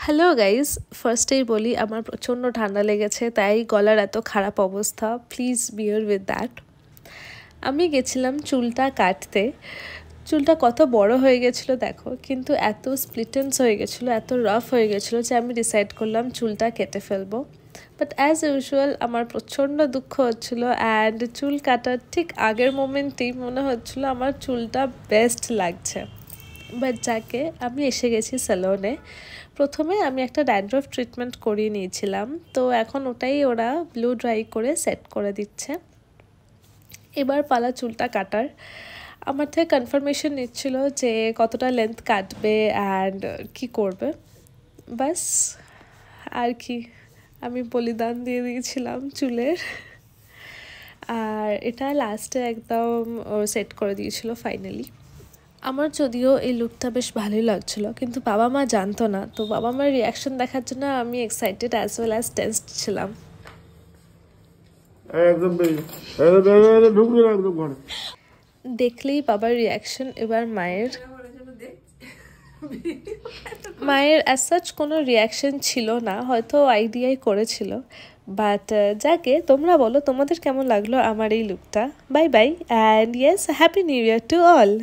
Hello guys, ফার্স্টেই বলি আমার প্রচণ্ড ঠান্ডা লেগেছে, তাই গলার এত খারাপ অবস্থা। Please beer with that. আমি গেছিলাম চুলটা কাটতে। চুলটা কত বড় হয়ে গেছিলো দেখো, কিন্তু এত স্প্লিটেন্স হয়ে গেছিলো, এত রাফ হয়ে গেছিলো যে আমি ডিসাইড করলাম চুলটা কেটে ফেলবো। বাট অ্যাজ ইউজুয়াল আমার প্রচণ্ড দুঃখ হচ্ছিলো, অ্যান্ড চুল কাটার ঠিক আগের মোমেন্টেই মনে হচ্ছিলো আমার চুলটা বেস্ট লাগছে। বাট যাকে আমি এসে গেছি স্যালনে। প্রথমে আমি একটা ড্যান্ড্রফ ট্রিটমেন্ট করিয়ে নিয়েছিলাম, তো এখন ওটাই ওরা ব্লু ড্রাই করে সেট করে দিচ্ছে। এবার পালা চুলটা কাটার। আমার থেকে কনফার্মেশন নিচ্ছিল যে কতটা লেন্থ কাটবে অ্যান্ড কি করবে। বাস আর কি, আমি বলিদান দিয়ে দিয়েছিলাম চুলের। আর এটা লাস্টে একদম সেট করে দিয়েছিল ফাইনালি। আমার যদিও এই লুকটা বেশ ভালোই লাগছিলো, কিন্তু বাবা মা জানতো না, তো বাবা মার রিয়াকশন দেখার জন্য আমি excited as well as tensed ছিলাম। দেখলেই বাবার রিয়াকশন। এবার মায়ের অ্যাজ সাচ কোনো রিয়াকশন ছিল না, হয়তো আইডিয়াই করেছিল। বাট যাকে, তোমরা বলো তোমাদের কেমন লাগলো আমার এই লুকটা। Bye bye and yes, happy new year to all.